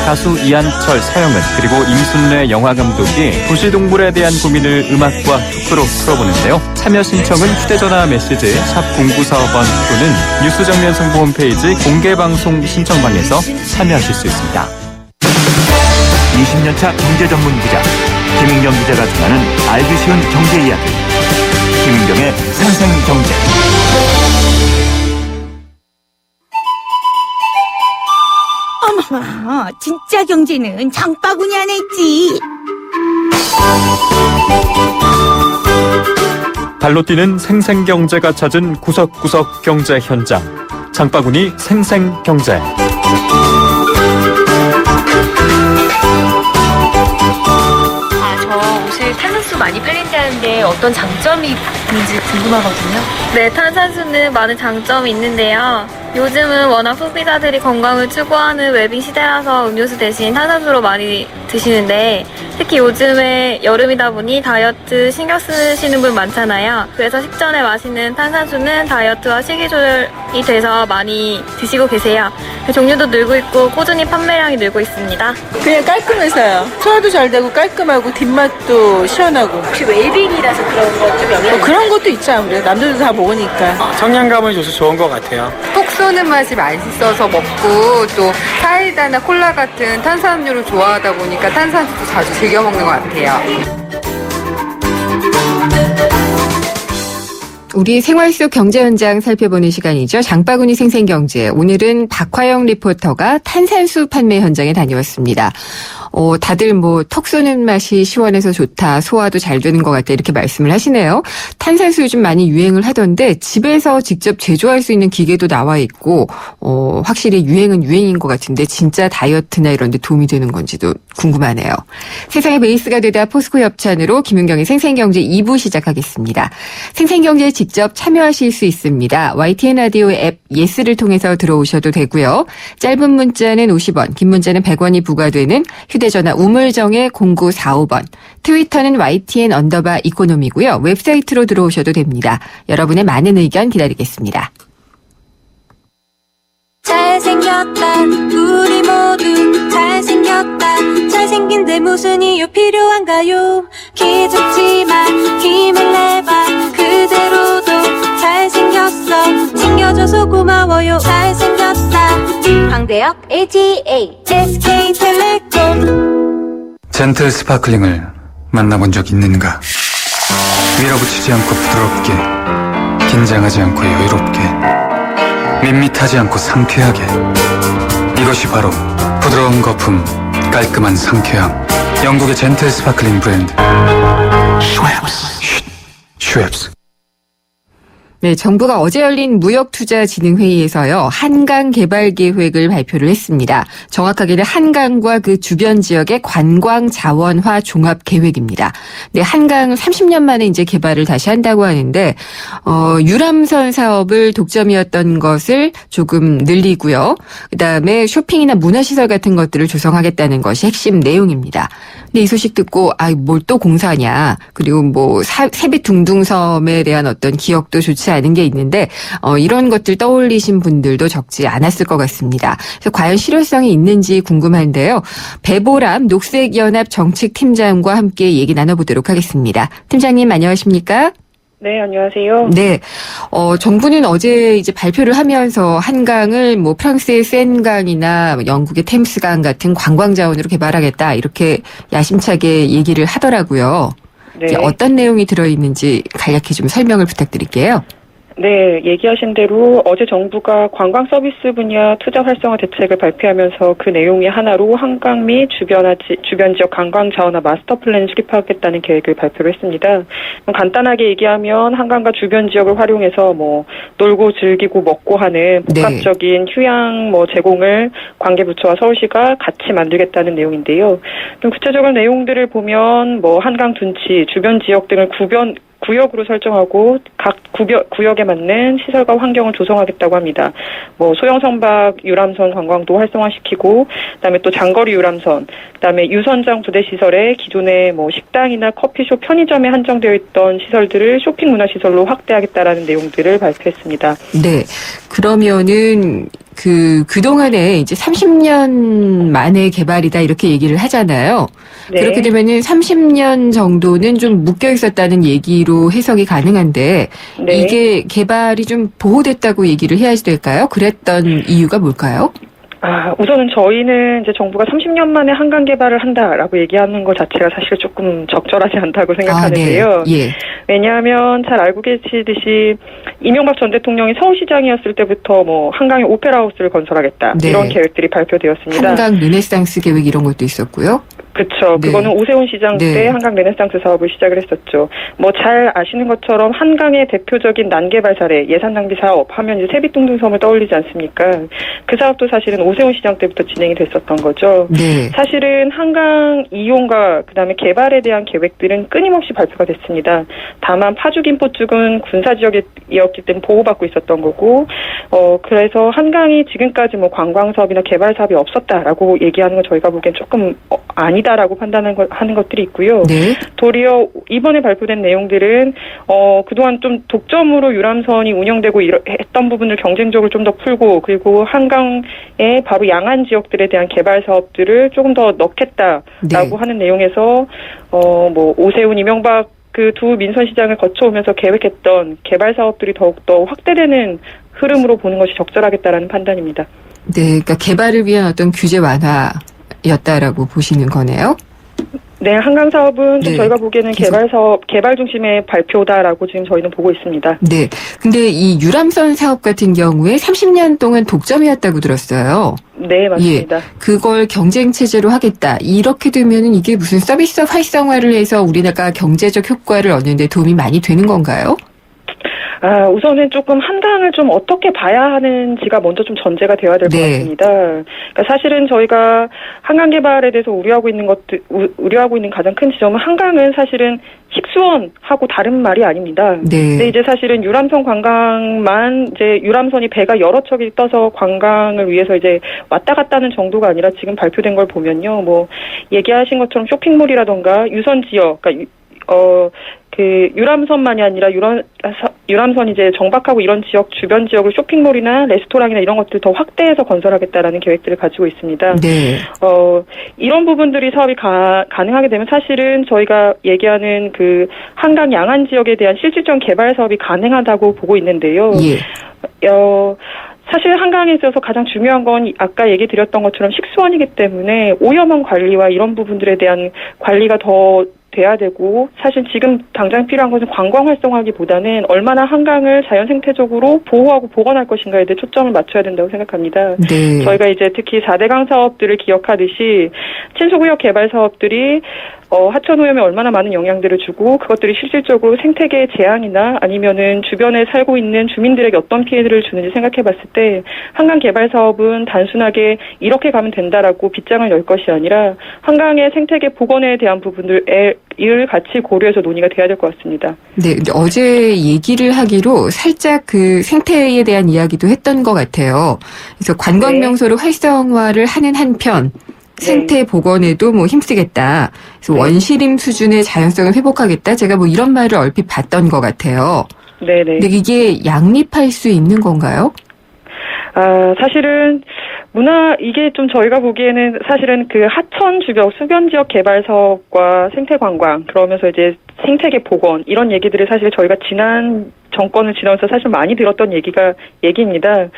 가수 이한철, 서영은 그리고 임순례 영화감독이 도시동물에 대한 고민을 음악과 토크로 풀어보는데요. 참여 신청은 휴대전화 메시지 샵 0945번 또는 뉴스정면승 홈페이지 공개방송 신청방에서 참여하실 수 있습니다. 20년차 경제전문 기자 김은경 기자가 전하는 알기 쉬운 경제 이야기. 김은경의 생생경제. 어머머, 진짜 경제는 장바구니 안에 있지. 발로 뛰는 생생경제가 찾은 구석구석 경제 현장. 장바구니 생생경제. 저 옷을 탄산수 많이 팔린다는데 어떤 장점이 있는지 궁금하거든요. 네, 탄산수는 많은 장점이 있는데요. 요즘은 워낙 소비자들이 건강을 추구하는 웰빙 시대라서 음료수 대신 탄산수로 많이 드시는데 특히 요즘에 여름이다 보니 다이어트 신경 쓰시는 분 많잖아요. 그래서 식전에 마시는 탄산수는 다이어트와 식이 조절이 돼서 많이 드시고 계세요. 종류도 늘고 있고 꾸준히 판매량이 늘고 있습니다. 그냥 깔끔해서요. 소화도 잘 되고 깔끔하고 뒷맛도 시원하고. 혹시 웰빙이라서 그런 것 좀 영향이 그런 것도 있죠, 아무래도. 남들도 다 먹으니까. 청량감을 줘서 좋은 것 같아요. 톡 쏘는 맛이 맛있어서 먹고 또 사이다나 콜라 같은 탄산음료를 좋아하다 보니까 탄산수도 자주 즐겨 먹는 것 같아요. 우리 생활 속 경제 현장 살펴보는 시간이죠. 장바구니 생생경제. 오늘은 박화영 리포터가 탄산수 판매 현장에 다녀왔습니다. 다들 턱 쏘는 맛이 시원해서 좋다, 소화도 잘 되는 것 같다 이렇게 말씀을 하시네요. 탄산수 요즘 많이 유행을 하던데 집에서 직접 제조할 수 있는 기계도 나와 있고 확실히 유행은 유행인 것 같은데 진짜 다이어트나 이런 데 도움이 되는 건지도 궁금하네요. 세상의 베이스가 되다 포스코 협찬으로 김윤경의 생생경제 2부 시작하겠습니다. 생생경제에 직접 참여하실 수 있습니다. YTN 라디오 앱 예스를 통해서 들어오셔도 되고요. 짧은 문자는 50원, 긴 문자는 100원이 부과되는 휴대전화 우물정의 0945번, 트위터는 YTN_이코노미고요. 웹사이트로 들어오셔도 됩니다. 여러분의 많은 의견 기다리겠습니다. 잘생겼다 우리 모두 잘생겼다 잘생긴데 무슨 이유 필요한가요 기죽지만 힘을 내봐 그대로도 잘생겼어 챙겨줘서 고마워요 잘생겼다 강대혁 ATA SK텔레콤 젠틀 스파클링을 만나본 적 있는가? 밀어붙이지 않고 부드럽게, 긴장하지 않고 여유롭게, 밋밋하지 않고 상쾌하게. 이것이 바로 부드러운 거품, 깔끔한 상쾌함. 영국의 젠틀 스파클링 브랜드 슈엡스. 네, 정부가 어제 열린 무역투자진흥회의에서요, 한강 개발 계획을 발표를 했습니다. 정확하게는 한강과 그 주변 지역의 관광 자원화 종합 계획입니다. 네, 한강 30년 만에 이제 개발을 다시 한다고 하는데, 유람선 사업을 독점이었던 것을 조금 늘리고요. 그 다음에 쇼핑이나 문화시설 같은 것들을 조성하겠다는 것이 핵심 내용입니다. 근데 이 소식 듣고, 뭘 또 공사하냐. 그리고 세빛둥둥섬에 대한 어떤 기억도 좋지 않은 게 있는데 이런 것들 떠올리신 분들도 적지 않았을 것 같습니다. 그래서 과연 실효성이 있는지 궁금한데요. 배보람 녹색연합 정책팀장과 함께 얘기 나눠보도록 하겠습니다. 팀장님 안녕하십니까? 네, 안녕하세요. 네, 정부는 어제 이제 발표를 하면서 한강을 프랑스의 센강이나 영국의 템스강 같은 관광 자원으로 개발하겠다 이렇게 야심차게 얘기를 하더라고요. 네. 어떤 내용이 들어있는지 간략히 좀 설명을 부탁드릴게요. 네, 얘기하신 대로 어제 정부가 관광 서비스 분야 투자 활성화 대책을 발표하면서 그 내용의 하나로 한강 및 주변 지역 관광 자원화 마스터 플랜을 수립하겠다는 계획을 발표를 했습니다. 간단하게 얘기하면 한강과 주변 지역을 활용해서 놀고 즐기고 먹고 하는 복합적인 휴양 제공을 관계부처와 서울시가 같이 만들겠다는 내용인데요. 좀 구체적인 내용들을 보면 한강 둔치, 주변 지역 등을 구역으로 설정하고 각 구역에 맞는 시설과 환경을 조성하겠다고 합니다. 소형 선박 유람선 관광도 활성화시키고, 그다음에 또 장거리 유람선, 그다음에 유선장 부대 시설에 기존의 식당이나 커피숍, 편의점에 한정되어 있던 시설들을 쇼핑 문화 시설로 확대하겠다라는 내용들을 발표했습니다. 네, 그러면은 그동안에 이제 30년 만에 개발이다 이렇게 얘기를 하잖아요. 네. 그렇게 되면은 30년 정도는 좀 묶여 있었다는 얘기로 해석이 가능한데, 네. 이게 개발이 좀 보호됐다고 얘기를 해야 될까요? 그랬던 이유가 뭘까요? 우선은 저희는 이제 정부가 30년 만에 한강 개발을 한다라고 얘기하는 것 자체가 사실 조금 적절하지 않다고 생각하는데요. 네. 예. 왜냐하면 잘 알고 계시듯이 이명박 전 대통령이 서울시장이었을 때부터 뭐 한강에 오페라 하우스를 건설하겠다. 네. 이런 계획들이 발표되었습니다. 한강 르네상스 계획 이런 것도 있었고요. 그렇죠. 네. 그거는 오세훈 시장 때 네. 한강 르네상스 사업을 시작을 했었죠. 뭐 잘 아시는 것처럼 한강의 대표적인 난개발 사례 예산 낭비 사업 하면 이제 세빛둥둥섬을 떠올리지 않습니까? 그 사업도 사실은 오세훈 시장 때부터 진행이 됐었던 거죠. 네. 사실은 한강 이용과 그다음에 개발에 대한 계획들은 끊임없이 발표가 됐습니다. 다만 파주 김포 쪽은 군사 지역이었기 때문에 보호받고 있었던 거고, 그래서 한강이 지금까지 뭐 관광 사업이나 개발 사업이 없었다라고 얘기하는 건 저희가 보기엔 조금 아니다라고 하는 것들이 있고요. 네. 도리어 이번에 발표된 내용들은 그동안 좀 독점으로 유람선이 운영되고 했던 부분을 경쟁적으로 좀 더 풀고, 그리고 한강의 바로 양안 지역들에 대한 개발 사업들을 조금 더 넣겠다라고 네. 하는 내용에서 뭐 오세훈 이명박 그 두 민선 시장을 거쳐오면서 계획했던 개발 사업들이 더욱더 확대되는 흐름으로 보는 것이 적절하겠다라는 판단입니다. 네, 그러니까 개발을 위한 어떤 규제 완화였다라고 보시는 거네요. 네, 한강 사업은 좀 네. 저희가 보기에는 개발 사업, 개발 중심의 발표다라고 지금 저희는 보고 있습니다. 네. 근데 이 유람선 사업 같은 경우에 30년 동안 독점이었다고 들었어요. 네, 맞습니다. 예. 그걸 경쟁 체제로 하겠다. 이렇게 되면은 이게 무슨 서비스 활성화를 해서 우리나라가 경제적 효과를 얻는데 도움이 많이 되는 건가요? 우선은 조금 한강을 좀 어떻게 봐야 하는지가 먼저 좀 전제가 되어야 될 것 네. 같습니다. 그러니까 사실은 저희가 한강 개발에 대해서 우려하고 있는 가장 큰 지점은 한강은 사실은 식수원하고 다른 말이 아닙니다. 네. 근데 이제 사실은 유람선 관광만 이제 유람선이 배가 여러 척이 떠서 관광을 위해서 이제 왔다 갔다 하는 정도가 아니라 지금 발표된 걸 보면요. 뭐 얘기하신 것처럼 쇼핑몰이라던가 유선 지역, 그러니까 그 유람선만이 아니라 유람선 이제 정박하고 이런 지역 주변 지역을 쇼핑몰이나 레스토랑이나 이런 것들 더 확대해서 건설하겠다라는 계획들을 가지고 있습니다. 네. 이런 부분들이 사업이 가능하게 되면 사실은 저희가 얘기하는 그 한강 양안 지역에 대한 실질적 개발 사업이 가능하다고 보고 있는데요. 예. 사실 한강에 있어서 가장 중요한 건 아까 얘기 드렸던 것처럼 식수원이기 때문에 오염원 관리와 이런 부분들에 대한 관리가 더 돼야 되고, 사실 지금 당장 필요한 것은 관광 활성화하기보다는 얼마나 한강을 자연 생태적으로 보호하고 보건할 것인가에 대해 초점을 맞춰야 된다고 생각합니다. 네. 저희가 이제 특히 4대강 사업들을 기억하듯이 친수구역 개발 사업들이 하천 오염에 얼마나 많은 영향들을 주고 그것들이 실질적으로 생태계의 재앙이나 아니면은 주변에 살고 있는 주민들에게 어떤 피해를 주는지 생각해 봤을 때 한강 개발 사업은 단순하게 이렇게 가면 된다라고 빗장을 열 것이 아니라 한강의 생태계 복원에 대한 부분들을 같이 고려해서 논의가 돼야 될 것 같습니다. 네, 근데 어제 얘기를 하기로 살짝 그 생태에 대한 이야기도 했던 것 같아요. 그래서 관광 명소를 활성화를 하는 한편 생태 복원에도 뭐 힘쓰겠다. 그래서 원시림 수준의 자연성을 회복하겠다. 제가 뭐 이런 말을 얼핏 봤던 것 같아요. 네네. 근데 이게 양립할 수 있는 건가요? 사실은 이게 좀 저희가 보기에는 사실은 그 하천 주변 수변 지역 개발 사업과 생태 관광, 그러면서 이제 생태계 복원 이런 얘기들을 사실 저희가 지난 정권을 지나면서 사실 많이 들었던 얘기입니다.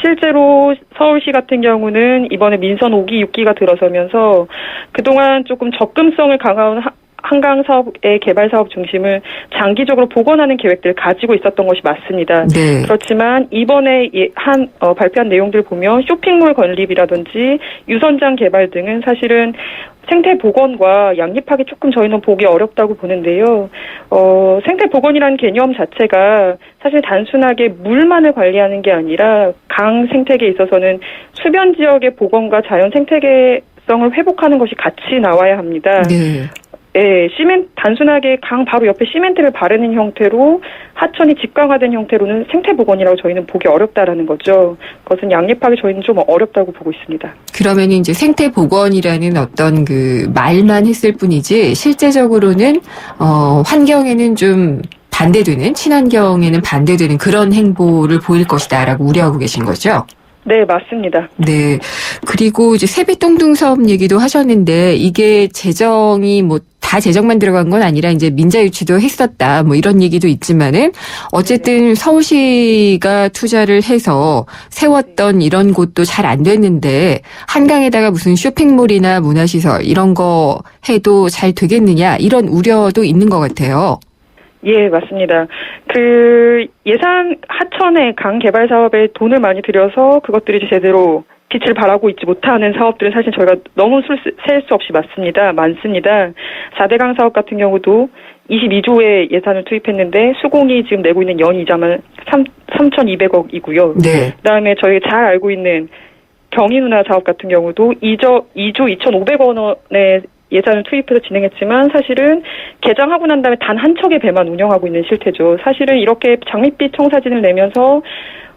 실제로 서울시 같은 경우는 이번에 민선 5기, 6기가 들어서면서 그동안 조금 접근성을 강화한 한강 사업의 개발 사업 중심을 장기적으로 복원하는 계획들을 가지고 있었던 것이 맞습니다. 네. 그렇지만 이번에 발표한 내용들 보면 쇼핑몰 건립이라든지 유선장 개발 등은 사실은 생태 복원과 양립하기 조금 저희는 보기 어렵다고 보는데요. 생태 복원이라는 개념 자체가 사실 단순하게 물만을 관리하는 게 아니라 강 생태계에 있어서는 수변 지역의 복원과 자연 생태계성을 회복하는 것이 같이 나와야 합니다. 네. 예, 단순하게 강 바로 옆에 시멘트를 바르는 형태로 하천이 직강화된 형태로는 생태복원이라고 저희는 보기 어렵다라는 거죠. 그것은 양립하기 저희는 좀 어렵다고 보고 있습니다. 그러면 이제 생태복원이라는 어떤 그 말만 했을 뿐이지 실제적으로는 환경에는 좀 반대되는, 친환경에는 반대되는 그런 행보를 보일 것이다라고 우려하고 계신 거죠? 네, 맞습니다. 네. 그리고 이제 세빛동둥섬 얘기도 하셨는데 이게 재정이 뭐 다 재정만 들어간 건 아니라 이제 민자 유치도 했었다. 뭐 이런 얘기도 있지만은 어쨌든 서울시가 투자를 해서 세웠던 이런 곳도 잘 안 됐는데 한강에다가 무슨 쇼핑몰이나 문화시설 이런 거 해도 잘 되겠느냐 이런 우려도 있는 것 같아요. 예, 맞습니다. 그 예산 하천의 강 개발 사업에 돈을 많이 들여서 그것들이 이제 제대로 빛을 발하고 있지 못하는 사업들은 사실 저희가 너무 셀 수 없이 많습니다. 4대강 사업 같은 경우도 22조의 예산을 투입했는데 수공이 지금 내고 있는 연 이자만 3,200억이고요. 네. 그다음에 저희 잘 알고 있는 경인운하 사업 같은 경우도 2조 2,500억 원의 예산을 투입해서 진행했지만 사실은 개장하고 난 다음에 단 한 척의 배만 운영하고 있는 실태죠. 사실은 이렇게 장밋빛 청사진을 내면서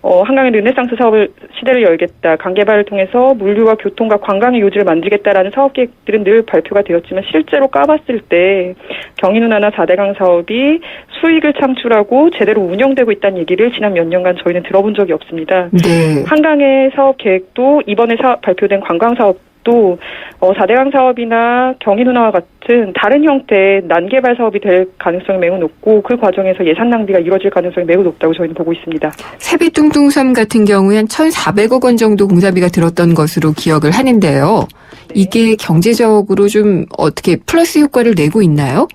한강의 르네상스 사업을 시대를 열겠다. 강 개발을 통해서 물류와 교통과 관광의 요지를 만들겠다라는 사업 계획들은 늘 발표가 되었지만 실제로 까봤을 때 경인운하나 4대강 사업이 수익을 창출하고 제대로 운영되고 있다는 얘기를 지난 몇 년간 저희는 들어본 적이 없습니다. 네. 한강의 사업 계획도 이번에 발표된 관광 사업 또 4대강 사업이나 경인운하와 같은 다른 형태의 난개발 사업이 될 가능성이 매우 높고 그 과정에서 예산 낭비가 이루어질 가능성이 매우 높다고 저희는 보고 있습니다. 세빛둥둥섬 같은 경우에 한 1,400억 원 정도 공사비가 들었던 것으로 기억을 하는데요. 이게 경제적으로 좀 어떻게 플러스 효과를 내고 있나요?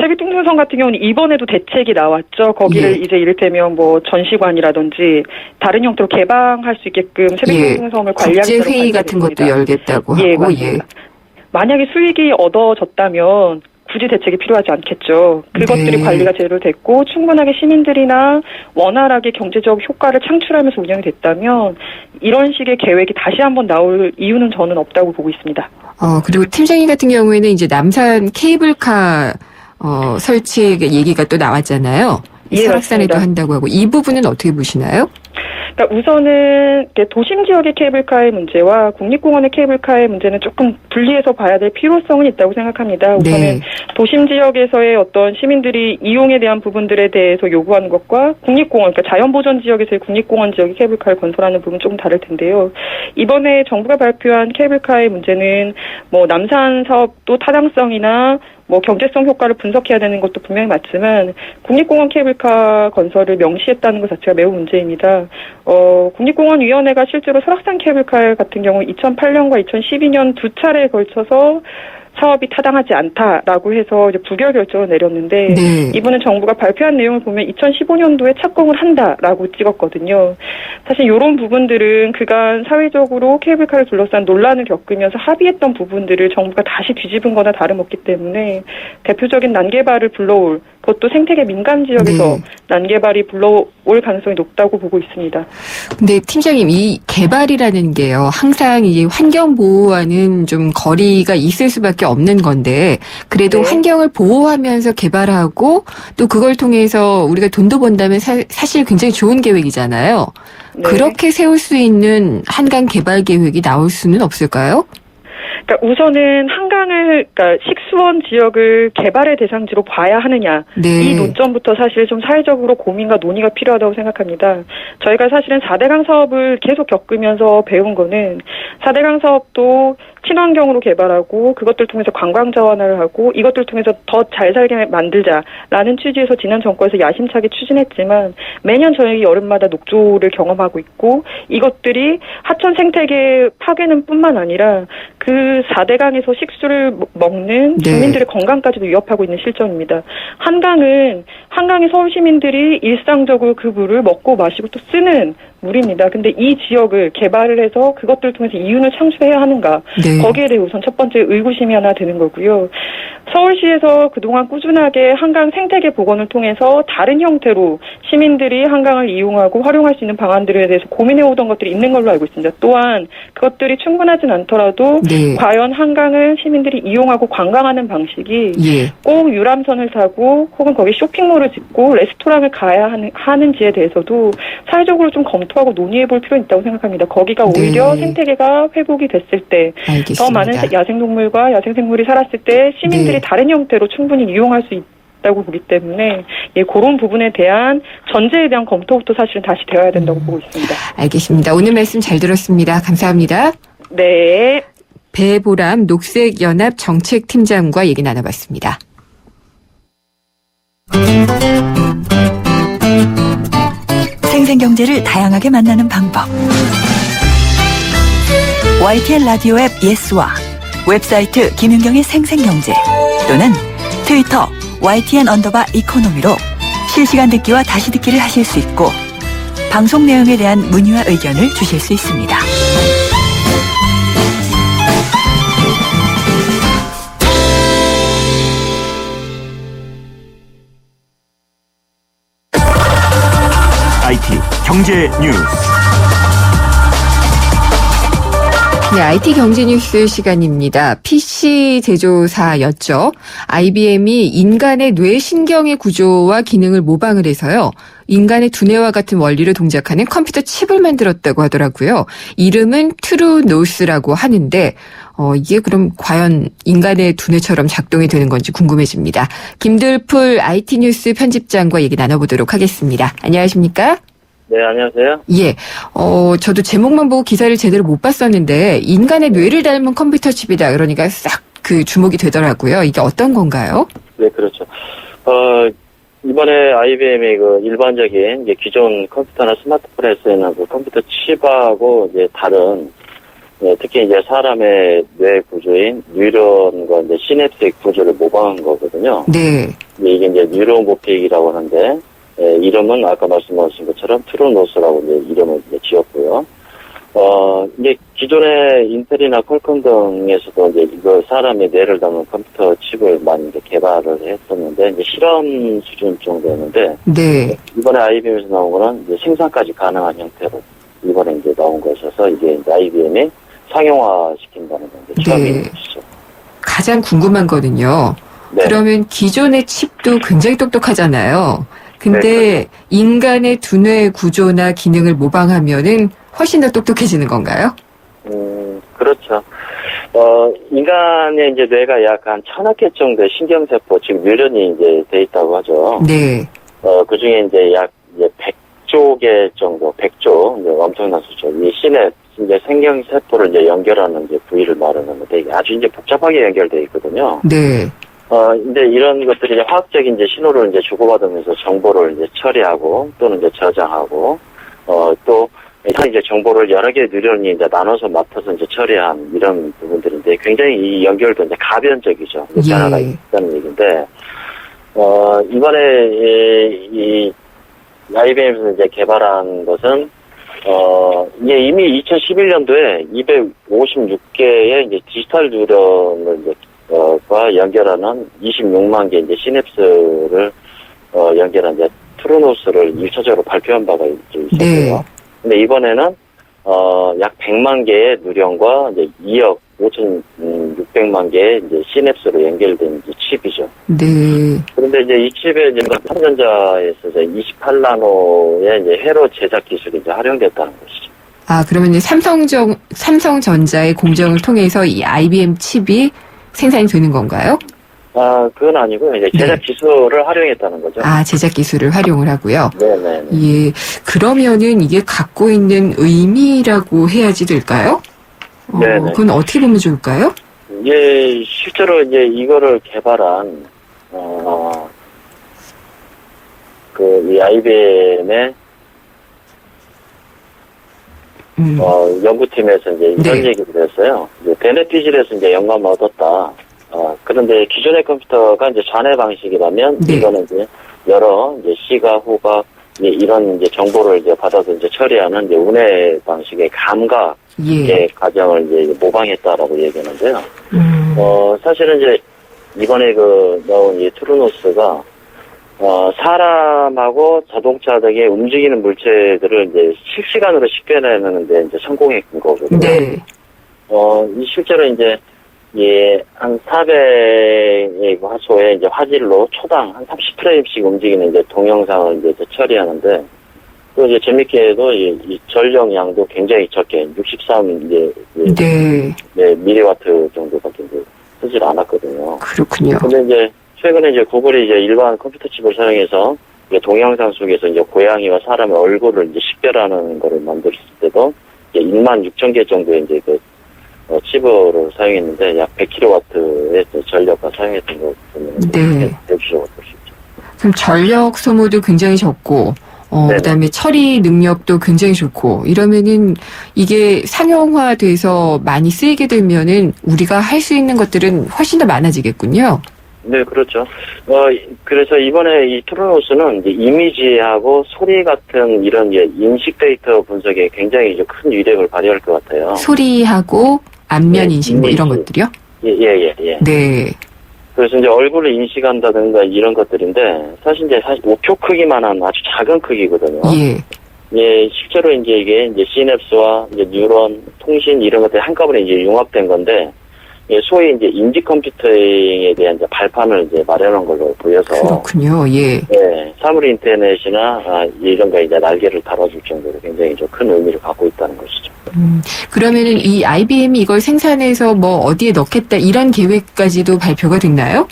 세빛둥둥섬 같은 경우는 이번에도 대책이 나왔죠. 거기를 이제 이를테면 뭐 전시관이라든지 다른 형태로 개방할 수 있게끔 세빛둥둥섬을 관리하겠다고 국제 회의 같은 것도 열겠다고 예, 하고 맞습니다. 만약에 수익이 얻어졌다면 굳이 대책이 필요하지 않겠죠. 그것들이 네. 관리가 제대로 됐고 충분하게 시민들이나 원활하게 경제적 효과를 창출하면서 운영이 됐다면 이런 식의 계획이 다시 한번 나올 이유는 저는 없다고 보고 있습니다. 그리고 팀장님 같은 경우에는 이제 남산 케이블카 설치 얘기가 또 나왔잖아요. 예, 설악산에도 맞습니다. 한다고 하고 이 부분은 어떻게 보시나요? 그러니까 우선은 도심 지역의 케이블카의 문제와 국립공원의 케이블카의 문제는 조금 분리해서 봐야 될 필요성은 있다고 생각합니다. 우선은 네. 도심 지역에서의 어떤 시민들이 이용에 대한 부분들에 대해서 요구하는 것과 국립공원, 그러니까 자연보전 지역에서의 국립공원 지역의 케이블카를 건설하는 부분은 조금 다를 텐데요. 이번에 정부가 발표한 케이블카의 문제는 뭐 남산 사업도 타당성이나 뭐 경제성 효과를 분석해야 되는 것도 분명히 맞지만 국립공원 케이블카 건설을 명시했다는 것 자체가 매우 문제입니다. 국립공원위원회가 실제로 설악산 케이블카 같은 경우 2008년과 2012년 두 차례에 걸쳐서 사업이 타당하지 않다라고 해서 이제 부결 결정을 내렸는데 네. 이번에 정부가 발표한 내용을 보면 2015년도에 착공을 한다라고 찍었거든요. 사실 이런 부분들은 그간 사회적으로 케이블카를 둘러싼 논란을 겪으면서 합의했던 부분들을 정부가 다시 뒤집은 거나 다름없기 때문에 대표적인 난개발을 불러올 그것도 생태계 민감 지역에서 네. 난개발이 불러올 가능성이 높다고 보고 있습니다. 근데 팀장님 이 개발이라는 게요. 항상 이 환경 보호와는 좀 거리가 있을 수밖에 없는 건데 그래도 네. 환경을 보호하면서 개발하고 또 그걸 통해서 우리가 돈도 번다면 사실 굉장히 좋은 계획이잖아요. 네. 그렇게 세울 수 있는 한강 개발 계획이 나올 수는 없을까요? 그러니까 우선은 한강을, 그러니까 식수원 지역을 개발의 대상지로 봐야 하느냐. 네. 이 논점부터 사실 좀 사회적으로 고민과 논의가 필요하다고 생각합니다. 저희가 사실은 4대강 사업을 계속 겪으면서 배운 거는 4대강 사업도 친환경으로 개발하고 그것들 통해서 관광 자원화를 하고 이것들 통해서 더 잘 살게 만들자라는 취지에서 지난 정권에서 야심차게 추진했지만 매년 저희 여름마다 녹조를 경험하고 있고 이것들이 하천 생태계 파괴는 뿐만 아니라 그 4대강에서 식수를 먹는 주민들의 건강까지도 위협하고 있는 실정입니다. 한강의 서울 시민들이 일상적으로 그 물을 먹고 마시고 또 쓰는 물입니다. 근데 이 지역을 개발을 해서 그것들을 통해서 이윤을 창출해야 하는가? 네. 거기에 대해 우선 첫 번째 의구심이 하나 드는 거고요. 서울시에서 그동안 꾸준하게 한강 생태계 복원을 통해서 다른 형태로 시민들이 한강을 이용하고 활용할 수 있는 방안들에 대해서 고민해오던 것들이 있는 걸로 알고 있습니다. 또한 그것들이 충분하진 않더라도 네. 과연 한강을 시민들이 이용하고 관광하는 방식이 꼭 유람선을 타고 혹은 거기 쇼핑몰을 짓고 레스토랑을 가야 하는지에 대해서도 사회적으로 좀 검토하고 논의해볼 필요가 있다고 생각합니다. 거기가 오히려 생태계가 회복이 됐을 때 더 많은 야생동물과 야생생물이 살았을 때 시민들이 다른 형태로 충분히 이용할 수 있다고 보기 때문에 예, 그런 부분에 대한 전제에 대한 검토부터 사실은 다시 되어야 된다고 보고 있습니다. 알겠습니다. 오늘 말씀 잘 들었습니다. 감사합니다. 네. 배보람 녹색연합 정책팀장과 얘기 나눠봤습니다. 생생경제를 다양하게 만나는 방법. YTN 라디오 앱 예스와 웹사이트 김윤경의 생생경제 또는 트위터 YTN_이코노미로 실시간 듣기와 다시 듣기를 하실 수 있고 방송 내용에 대한 문의와 의견을 주실 수 있습니다. IT 경제 뉴스. 네, IT 경제 뉴스 시간입니다. PC 제조사였죠. IBM이 인간의 뇌신경의 구조와 기능을 모방을 해서요. 인간의 두뇌와 같은 원리를 동작하는 컴퓨터 칩을 만들었다고 하더라고요. 이름은 트루노스라고 하는데 이게 그럼 과연 인간의 두뇌처럼 작동이 되는 건지 궁금해집니다. 김들풀 IT 뉴스 편집장과 얘기 나눠보도록 하겠습니다. 안녕하십니까? 네, 안녕하세요. 예, 저도 제목만 보고 기사를 제대로 못 봤었는데 인간의 뇌를 닮은 컴퓨터 칩이다. 그러니까 싹 그 주목이 되더라고요. 이게 어떤 건가요? 네, 그렇죠. 이번에 IBM이 그 일반적인 이제 기존 컴퓨터나 스마트폰에 쓰이는 그 컴퓨터 칩하고 이제 다른 특히 이제 사람의 뇌 구조인 뉴런과 이제 시냅틱 구조를 모방한 거거든요. 네. 이게 이제 뉴로모픽이라고 하는데 이름은 아까 말씀하신 것처럼 트루노스라고 이제 이름을 이제 지었고요. 이제 기존의 인텔이나 퀄컴 등에서도 이제 이거 사람의 뇌를 담은 컴퓨터 칩을 많이 이제 개발을 했었는데 이제 실험 수준 정도였는데 네. 이번에 IBM에서 나온 거는 이제 생산까지 가능한 형태로 이번에 이제 나온 것이어서 이게 이제 IBM이 상용화 시킨다는 건데 처음인 것이죠. 가장 궁금한 거는요. 네. 그러면 기존의 칩도 굉장히 똑똑하잖아요. 근데 네, 인간의 두뇌 구조나 기능을 모방하면은 훨씬 더 똑똑해지는 건가요? 그렇죠. 인간의 이제 뇌가 약 한 1000억 개 정도의 신경세포, 지금 뉴런이 이제 돼 있다고 하죠. 네. 그 중에 이제 약 이제 100조 개 정도, 100조, 이제 엄청난 수죠. 이 시냅, 이제 생경세포를 이제 연결하는 이제 부위를 말하는데 이게 아주 이제 복잡하게 연결돼 있거든요. 네. 이제 이런 것들이 이제 화학적인 이제 신호를 이제 주고받으면서 정보를 이제 처리하고 또는 이제 저장하고, 또 이제 정보를 여러 개의 뉴런이 이제 나눠서 맡아서 이제 처리한 이런 부분들인데 굉장히 이 연결도 이제 가변적이죠. 변화가 있다는 얘기인데, 이번에 이 IBM에서 이제 개발한 것은, 이게 이미 2011년도에 256개의 이제 디지털 뉴런을 이제 과 연결하는 26만 개 이제 시냅스를 연결한 이제 트루노스를 1차적으로 발표한 바가 있었고요. 네. 근데 이번에는 약 100만 개의 뉴런과 이제 2억 5,600만 개의 이제 시냅스로 연결된 이제 칩이죠. 네. 그런데 이제 이 칩에 이제 삼성전자에서 이제 28나노의 이제 회로 제작 기술이 이제 활용됐다는 것이죠. 아, 그러면 이제 삼성전자의 공정을 통해서 이 IBM 칩이 생산이 되는 건가요? 그건 아니고요. 이제 제작 기술을 활용했다는 거죠. 아, 제작 기술을 활용을 하고요. 네네. 예. 그러면은 이게 갖고 있는 의미라고 해야지 될까요? 네네. 그건 어떻게 보면 좋을까요? 이제 실제로 이제 이거를 개발한 이 IBM의 연구팀에서 이제 이런 얘기를 했어요. 이제 베네피질에서 이제 영감을 얻었다. 그런데 기존의 컴퓨터가 이제 잔해 방식이라면 이거는 이제 여러 이제 시각, 후각 이런 이제 정보를 이제 받아서 이제 처리하는 이제 운해 방식의 감각 과정을 이제 모방했다라고 얘기하는데요. 사실은 이제 이번에 나온 이 트루노스가 사람하고 자동차 등의 움직이는 물체들을 이제 실시간으로 식별해내는데 이제 성공했던 거거든요. 네. 실제로 이제, 한 400의 화소의 이제 화질로 초당 한 30프레임씩 움직이는 이제 동영상을 이제 처리하는데, 또 이제 재밌게도 이 전력량도 굉장히 적게, 63 밀리와트 정도밖에 이제 쓰질 않았거든요. 그렇군요. 근데 이제 최근에 이제 구글이 이제 일반 컴퓨터 칩을 사용해서 이제 동영상 속에서 이제 고양이와 사람의 얼굴을 이제 식별하는 거를 만들었을 때도 이제 16,000개 정도의 이제 그 칩을 사용했는데 약 100kW의 전력과 사용했던 거 보면 네. 대표적으로 볼 수 있죠. 그럼 전력 소모도 굉장히 적고, 그다음에 처리 능력도 굉장히 좋고, 이러면은 이게 상용화돼서 많이 쓰이게 되면은 우리가 할 수 있는 것들은 훨씬 더 많아지겠군요. 네, 그렇죠. 그래서 이번에 이 투르노스는 이제 이미지하고 소리 같은 이런 인식 데이터 분석에 굉장히 이제 큰 위력을 발휘할 것 같아요. 소리하고 안면 인식 뭐 이런 것들이요? 예. 네. 그래서 이제 얼굴을 인식한다든가 이런 것들인데 사실 이제 우표 크기만한 아주 작은 크기거든요. 예. 예, 실제로 이제 이게 이제 시냅스와 이제 뉴런, 통신 이런 것들이 한꺼번에 이제 융합된 건데, 예, 소위 이제 인지 컴퓨터에 대한 이제 발판을 이제 마련한 걸로 보여서. 그렇군요. 예. 예, 사물 인터넷이나 이런 거 이제 날개를 달아줄 정도로 굉장히 좀 큰 의미를 갖고 있다는 것이죠. 그러면은 이 IBM이 이걸 생산해서 뭐 어디에 넣겠다 이런 계획까지도 발표가 됐나요?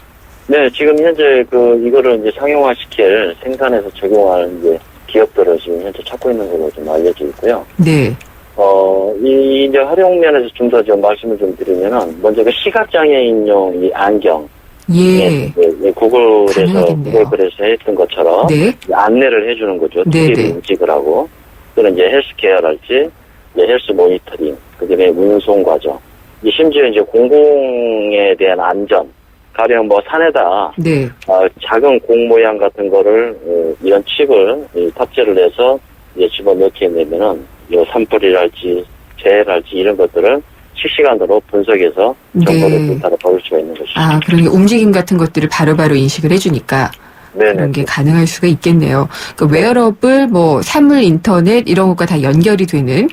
네, 지금 현재 이거를 이제 상용화 시킬 생산해서 제공할 이제 기업들을 지금 현재 찾고 있는 걸로 좀 알려져 있고요. 네. 이 이제 활용 면에서 좀 더 좀 말씀을 좀 드리면은 먼저 그 시각장애인용 이 안경. 예. 구글에서 했던 것처럼. 네. 안내를 해주는 거죠. 네네. 2D 인식을 하고. 또는 이제 헬스케어랄지, 헬스 모니터링, 그 다음에 운송 과정. 심지어 이제 공공에 대한 안전. 가령 뭐 산에다. 네. 작은 공 모양 같은 거를, 이런 칩을 탑재를 해서 이제 집어넣게 되면은, 산불이랄지, 재해랄지 이런 것들을 실시간으로 분석해서 정보를 따라 받을 수가 있는 것이죠. 그러니까 움직임 같은 것들을 바로바로 인식을 해주니까. 네네. 그런 게 가능할 수가 있겠네요. 그러니까 웨어러블, 뭐 사물 인터넷 이런 것과 다 연결이 되는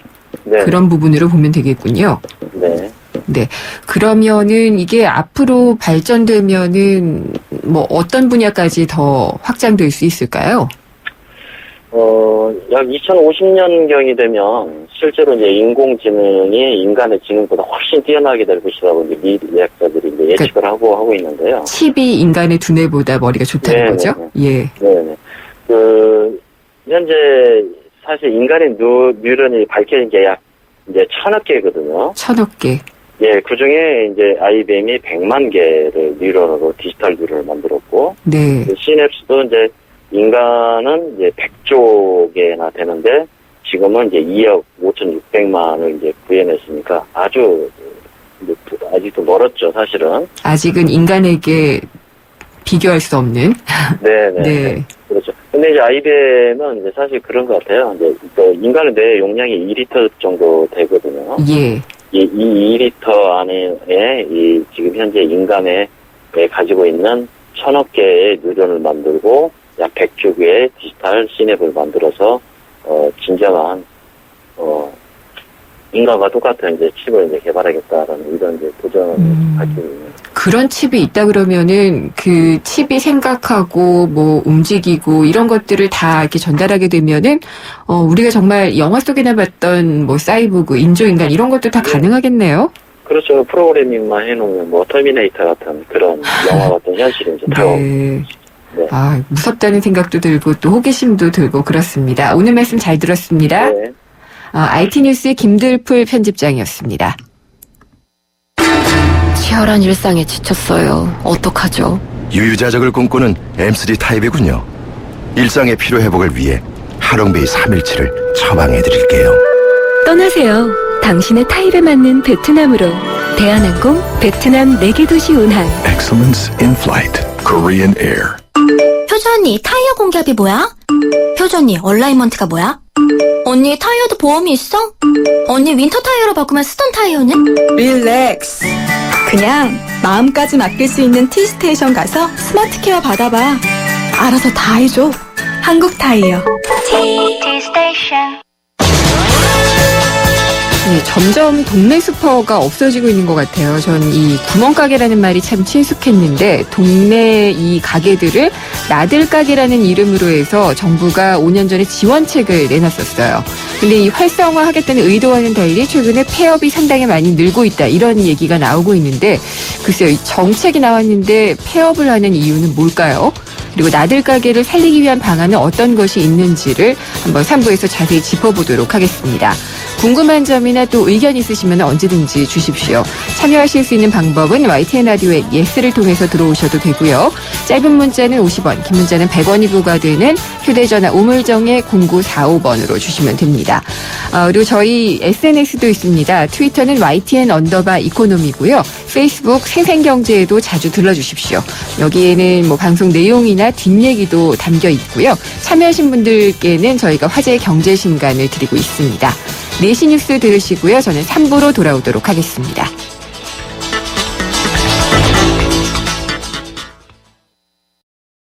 그런 부분으로 보면 되겠군요. 네. 네. 그러면은 이게 앞으로 발전되면은 뭐 어떤 분야까지 더 확장될 수 있을까요? 약 2050년경이 되면 실제로 이제 인공지능이 인간의 지능보다 훨씬 뛰어나게 될 것이라고 이제 미래학자들이 이제 예측을 하고 있는데요. 칩이 인간의 두뇌보다 머리가 좋다는 거죠? 예. 네. 현재 사실 인간의 뉴런이 밝혀진 게 약 이제 1,000억 개거든요. 1,000억 개. 예, 그 중에 이제 IBM이 100만 개를 뉴런으로 디지털 뉴런을 만들었고. 네. 시냅스도 이제 인간은 이제 100조 개나 되는데 지금은 이제 2억 5,600만을 이제 구현했으니까 아직도 멀었죠, 사실은. 아직은 인간에게 비교할 수 없는. 네. 그렇죠. 근데 이제 IBM은 이제 사실 그런 것 같아요. 이제 인간의 뇌 용량이 2리터 정도 되거든요. 예. 이 2리터 안에 지금 현재 인간의 가지고 있는 1,000억 개의 뉴런을 만들고 약 100조 개의 디지털 시냅을 만들어서 진정한 인간과 똑같은 이제 칩을 이제 개발하겠다라는 이런 이제 도전을 밝히고 있는. 그런 칩이 있다 그러면은 그 칩이 생각하고 뭐 움직이고 이런 것들을 다 이렇게 전달하게 되면은 우리가 정말 영화 속에나 봤던 뭐 사이보그, 인조인간 이런 것도 다 가능하겠네요. 그렇죠. 프로그래밍만 해놓으면 뭐 터미네이터 같은 그런 영화 같은 현실이 이제 네. 무섭다는 생각도 들고 또 호기심도 들고 그렇습니다. 오늘 말씀 잘 들었습니다. 네. IT뉴스의 김들풀 편집장이었습니다. 치열한 일상에 지쳤어요. 어떡하죠? 유유자적을 꿈꾸는 M3 타입이군요. 일상의 피로회복을 위해 하롱베이 3일치를 처방해드릴게요. 떠나세요. 당신의 타입에 맞는 베트남으로. 대한항공 베트남 4개 도시 운항. Excellence in flight. Korean Air. 효주 언니, 타이어 공기압이 뭐야? 효주 언니, 얼라이먼트가 뭐야? 언니, 타이어도 보험이 있어? 언니, 윈터 타이어로 바꾸면 쓰던 타이어는? 릴렉스. 그냥 마음까지 맡길 수 있는 T스테이션 가서 스마트 케어 받아봐. 알아서 다 해줘. 한국 타이어. T-스테이션. 네, 점점 동네 슈퍼가 없어지고 있는 것 같아요. 전 이 구멍가게라는 말이 참 친숙했는데 동네 이 가게들을 나들가게라는 이름으로 해서 정부가 5년 전에 지원책을 내놨었어요. 근데 이 활성화하겠다는 의도와는 달리 최근에 폐업이 상당히 많이 늘고 있다. 이런 얘기가 나오고 있는데 글쎄요. 이 정책이 나왔는데 폐업을 하는 이유는 뭘까요? 그리고 나들 가게를 살리기 위한 방안은 어떤 것이 있는지를 한번 3부에서 자세히 짚어보도록 하겠습니다. 궁금한 점이나 또 의견 있으시면 언제든지 주십시오. 참여하실 수 있는 방법은 YTN 라디오의 예스를 통해서 들어오셔도 되고요. 짧은 문자는 50원, 긴 문자는 100원이 부과되는 휴대전화 우물정의 0945번으로 주시면 됩니다. 그리고 저희 SNS도 있습니다. 트위터는 YTN_이코노미고요. 페이스북 생생경제에도 자주 들러주십시오. 여기에는 뭐 방송 내용이나 뒷얘기도 담겨 있고요. 참여하신 분들께는 저희가 화제의 경제신간을 드리고 있습니다. 4시 뉴스 들으시고요. 저는 3부로 돌아오도록 하겠습니다.